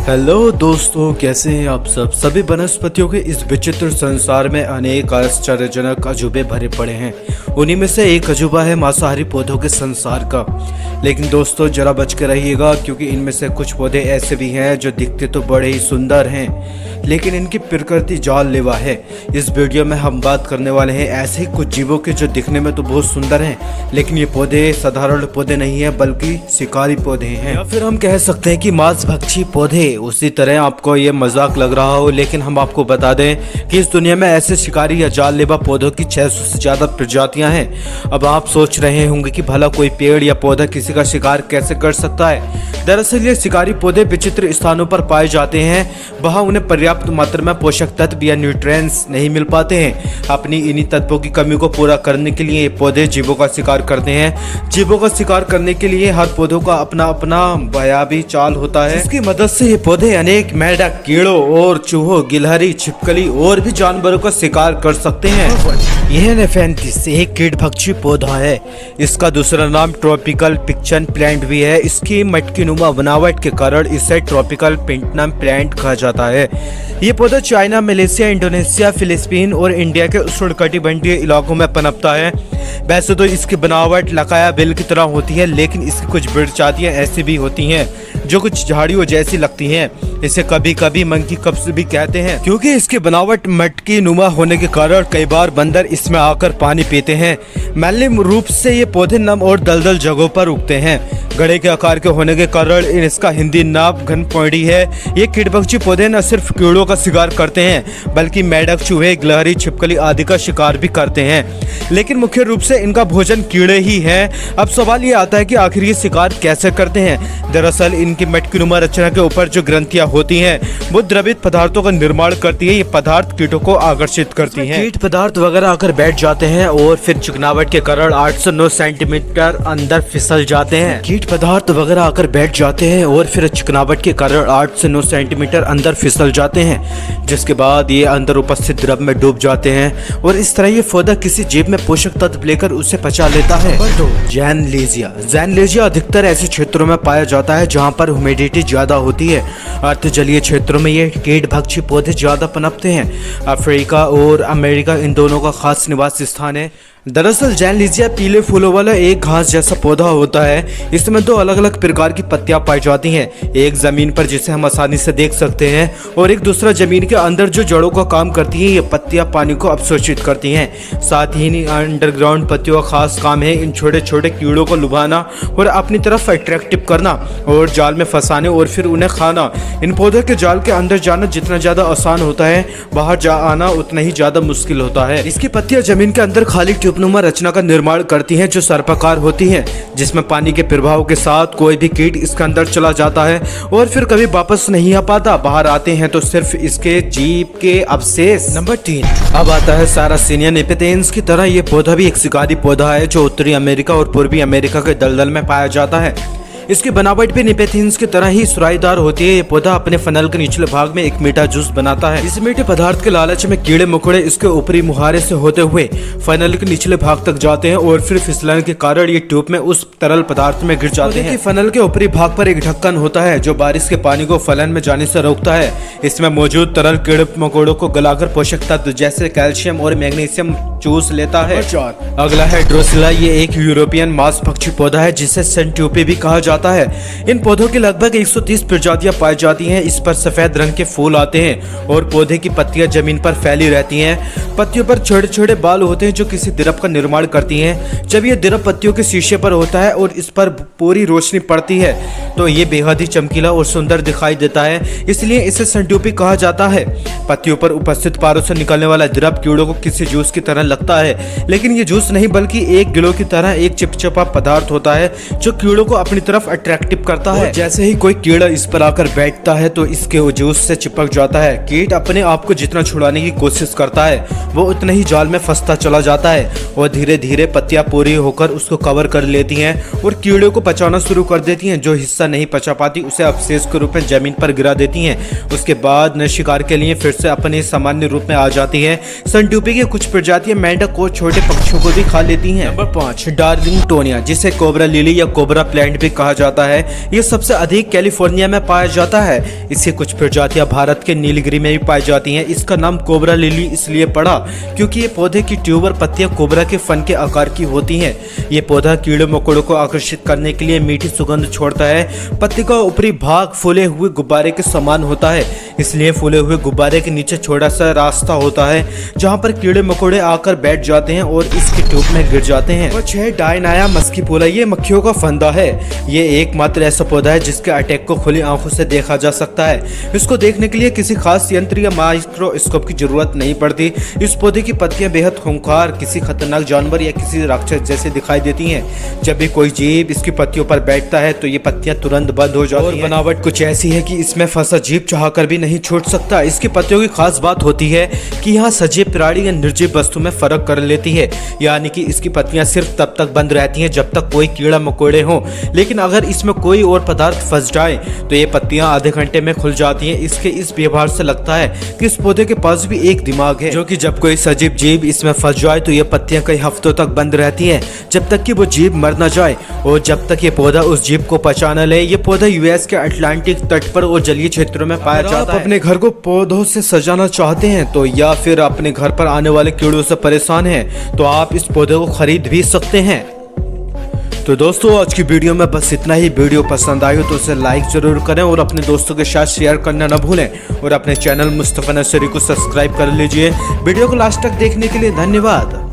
Hello दोस्तों, कैसे हैं आप सब। सभी वनस्पतियों के इस विचित्र संसार में अनेक आश्चर्यजनक अजूबे भरे पड़े हैं। उन्हीं में से एक अजूबा है मांसाहारी पौधों के संसार का। लेकिन दोस्तों जरा बच के रहिएगा, क्योंकि इनमें से कुछ पौधे ऐसे भी हैं जो दिखते तो बड़े ही सुंदर हैं, लेकिन इनकी प्रकृति जानलेवा है। इस वीडियो में हम बात करने वाले हैं ऐसे ही कुछ जीवों के जो दिखने में तो बहुत सुंदर हैं, लेकिन ये पौधे साधारण पौधे नहीं हैं बल्कि शिकारी पौधे हैं, या फिर हम कह सकते हैं कि मांसभक्षी पौधे। उसी तरह आपको ये मजाक लग रहा हो, लेकिन हम आपको बता दें कि इस दुनिया में ऐसे शिकारी या जानलेवा पौधों की 600 से ज्यादा प्रजातियां हैं। अब आप सोच रहे होंगे कि भला कोई पेड़ या पौधा किसी का शिकार कैसे कर सकता है। दरअसल ये शिकारी पौधे विचित्र स्थानों पर पाए जाते हैं, वहाँ उन्हें पर्याप्त मात्रा में पोषक तत्व या न्यूट्रिएंट्स नहीं मिल पाते हैं। अपनी इन्हीं तत्वों की कमी को पूरा करने के लिए ये पौधे जीवों का शिकार करते हैं। जीवों का शिकार करने के लिए हर पौधों का अपना अपना बयाबी चाल होता है। इसकी मदद से ये पौधे अनेक मेंढक, कीड़ों और चूहों, गिलहरी, छिपकली और भी जानवरों का शिकार कर सकते हैं। यह नेफेंथिस एक कीटभक्षी पौधा है। इसका दूसरा नाम ट्रॉपिकल पिक्चन प्लांट भी है। इसकी मटकी नुमा बनावट के कारण इसे ट्रॉपिकल पिंटनम प्लांट कहा जाता है। ये पौधा चाइना, मलेशिया, इंडोनेशिया, फिलिपीन और इंडिया के उष्णकटिबंधीय इलाकों में पनपता है। वैसे तो इसकी बनावट लकाया बिल की तरह होती है, लेकिन इसकी कुछ प्रजातियां ऐसी भी होती हैं जो कुछ झाड़ियों जैसी लगती हैं। इसे कभी कभी मंकी कप्स भी कहते हैं, क्योंकि इसकी बनावट मटकी नुमा होने के कारण कई बार बंदर इसमें आकर पानी पीते हैं। मैलिम रूप से ये पौधे नम और दलदल जगहों पर उगते हैं। गड़े के आकार के होने के कारण इसका हिंदी नाम घनपौड़ी है। ये कीटभक्षी पौधे न सिर्फ कीड़ों का शिकार करते हैं, बल्कि मेंढक, चूहे, गिलहरी, छिपकली आदि का शिकार भी करते हैं, लेकिन मुख्य रूप से इनका भोजन कीड़े ही हैं। अब सवाल ये आता है कि आखिर ये शिकार कैसे करते हैं। दरअसल इनकी मटकीनुमा रचना के ऊपर जो ग्रंथियां होती हैं वो द्रवित पदार्थों का निर्माण करती है। ये पदार्थ कीटों को आकर्षित करती हैं। कीट पदार्थ वगैरह आकर बैठ जाते हैं और फिर चिकनावट के कारण 8 से 9 सेंटीमीटर अंदर फिसल जाते हैं। कीट पदार्थ वगैरह आकर बैठ जाते हैं और फिर चिकनावट के कारण 8 से 9 सेंटीमीटर अंदर फिसल जाते हैं, जिसके बाद ये अंदर उपस्थित द्रव में डूब जाते हैं और इस तरह ये पौधा किसी जीव में पोषक तत्व लेकर उसे पचा लेता है। जैनलेजिया अधिकतर ऐसे क्षेत्रों में पाया जाता है जहाँ पर ह्यूमिडिटी ज्यादा होती है। अर्ध जलीय क्षेत्रों में ये कीटभक्षी पौधे ज्यादा पनपते हैं। अफ्रीका और अमेरिका इन दोनों का खास निवास स्थान है। दरअसल जैनलेजिया पीले फूलों वाला एक घास जैसा पौधा होता है। इसमें 2 अलग अलग प्रकार की पत्तियां पाई जाती हैं, एक जमीन पर जिसे हम आसानी से देख सकते हैं और एक दूसरा जमीन के अंदर जो जड़ों का काम करती है। ये पत्तियां पानी को अवशोषित करती हैं। साथ ही अंडरग्राउंड पत्तियों का खास काम है इन छोटे छोटे कीड़ों को लुभाना और अपनी तरफ अट्रैक्टिव करना और जाल में फंसाने और फिर उन्हें खाना। इन पौधों के जाल के अंदर जाना जितना ज्यादा आसान होता है, बाहर जा आना उतना ही ज्यादा मुश्किल होता है। इसकी पत्तियां जमीन के अंदर खाली ट्यूबनुमा रचना का निर्माण करती हैं जो सर्पाकार होती हैं, जिसमें पानी के प्रभाव के साथ कोई भी कीट इसके अंदर चला जाता है और फिर कभी वापस नहीं आ पाता। बाहर आते हैं तो सिर्फ इसके जीभ के अवशेष। नंबर 3 अब आता है सारासिनिया नेपेतेंस की तरह ये पौधा भी एक शिकारी पौधा है जो उत्तरी अमेरिका और पूर्वी अमेरिका के दलदल में पाया जाता है। इसकी बनावट भी नेपेथिन्स की तरह ही सुराहीदार होती है। ये पौधा अपने फनल के निचले भाग में एक मीठा जूस बनाता है। इस मीठे पदार्थ के लालच में कीड़े मकोड़े इसके ऊपरी मुहारे से होते हुए फनल के निचले भाग तक जाते हैं और फिर फिसलन के कारण ये ट्यूब में उस तरल पदार्थ में गिर जाते हैं। फनल के ऊपरी भाग पर एक ढक्कन होता है जो बारिश के पानी को फलन में जाने से रोकता है। इसमें मौजूद तरल कीड़े मकोड़ों को गलाकर पोषक तत्व जैसे कैल्शियम और मैग्नीशियम चूस लेता है। अगला है ड्रोसिला। ये एक यूरोपियन मांसभक्षी पौधा है जिसे सेंट्यूपी भी कहा जाता है। इन पौधों की लगभग 130 प्रजातियां पाई जाती हैं। इस पर सफेद रंग के फूल आते हैं और पौधे की पत्तियां जमीन पर फैली रहती हैं। पत्तियों पर छोटे छोटे बाल होते हैं जो किसी द्रव का निर्माण करती हैं। जब ये द्रव पत्तियों के शीशे पर होता है और इस पर पूरी रोशनी पड़ती है तो ये बेहद ही चमकीला और सुंदर दिखाई देता है, इसलिए इसे सेंट्यूपी कहा जाता है। पत्तियों पर उपस्थित पारों से निकलने वाला द्रव कीड़ों को किसी जूस की तरह लगता है, लेकिन ये जूस नहीं बल्कि एक गिलो की तरह एक चिपचिपा पदार्थ होता है जो कीड़ों को अपनी तरफ अट्रैक्टिव करता है। जैसे ही कोई कीड़ा इस पर आकर बैठता है तो इसके जूस से चिपक जाता है। कीट अपने आप को जितना छुड़ाने की कोशिश करता है वो उतना ही जाल में फंसता चला जाता है और धीरे धीरे पत्तियां पूरी होकर उसको कवर कर लेती हैं और कीड़े को पचाना शुरू कर देती हैं। जो हिस्सा नहीं पचा पाती उसे अवशेष के रूप में जमीन पर गिरा देती हैं। उसके बाद न शिकार के लिए फिर से अपने सामान्य रूप में आ जाती है। सेंट्यूपी की कुछ प्रजातियां मेंढक और छोटे पक्षियों को भी खा लेती हैं। नंबर 5, डार्लिंग टोनिया, जिसे कोबरा लिली या कोबरा प्लांट भी कहा जाता है। ये सबसे अधिक कैलिफोर्निया में पाया जाता है। इसकी कुछ प्रजातियां भारत के नीलगिरी में भी पाई जाती हैं। इसका नाम कोबरा लिली इसलिए पड़ा क्योंकि ये पौधे की ट्यूबर पत्तियां कोबरा के फन के आकार की होती हैं। ये पौधा कीड़े मकोड़ों को आकर्षित करने के लिए मीठी सुगंध छोड़ता है। पत्ती का ऊपरी भाग फूले हुए गुब्बारे के समान होता है, इसलिए फूले हुए गुब्बारे के नीचे छोटा सा रास्ता होता है जहां पर कीड़े मकोड़े आकर बैठ जाते हैं और इसकी ट्यूब में गिर जाते हैं। और 6, डायनाया मस्कीपोला, ये मक्खियों का फंदा है। ये एकमात्र ऐसा पौधा है जिसके अटैक को खुली आंखों से देखा जा सकता है। इसको देखने के लिए किसी खास यंत्र या माइक्रोस्कोप की जरूरत नहीं पड़ती। इस पौधे की पत्तियां बेहद खूंखार, किसी खतरनाक जानवर या किसी राक्षस जैसे दिखाई देती हैं। जब भी कोई जीव इसकी पत्तियों पर बैठता है तो ये पत्तियां तुरंत बंद हो जाती हैं। बनावट कुछ ऐसी है कि इसमें फंसा जीव चाहकर भी नहीं छूट सकता। इसकी पत्तियों की खास बात होती है कि यहाँ सजीव प्राणी या निर्जीव वस्तु में फर्क कर लेती है, यानी कि इसकी पत्तियां सिर्फ तब तक बंद रहती हैं जब तक कोई कीड़ा मकोड़े हो, लेकिन अगर इसमें कोई और पदार्थ फंस जाए तो ये पत्तियां आधे घंटे में खुल जाती हैं। इसके इस व्यवहार से लगता है कि इस पौधे के पास भी एक दिमाग है, जो कि जब कोई सजीव जीव इसमें फंस जाए तो ये पत्तियां कई हफ्तों तक बंद रहती हैं जब तक कि वो जीव मर न जाए और जब तक ये पौधा उस जीव को पचा न ले। ये पौधा यूएस के अटलांटिक तट पर और जलीय क्षेत्रों में पाया जाता है। अपने घर को पौधों से सजाना चाहते हैं तो या फिर अपने घर पर आने वाले कीड़ों से परेशान हैं तो आप इस पौधे को खरीद भी सकते हैं। तो दोस्तों आज की वीडियो में बस इतना ही। वीडियो पसंद आई हो तो उसे लाइक जरूर करें और अपने दोस्तों के साथ शेयर करना न भूलें और अपने चैनल मुस्तफा नर्सरी को सब्सक्राइब कर लीजिए। वीडियो को लास्ट तक देखने के लिए धन्यवाद।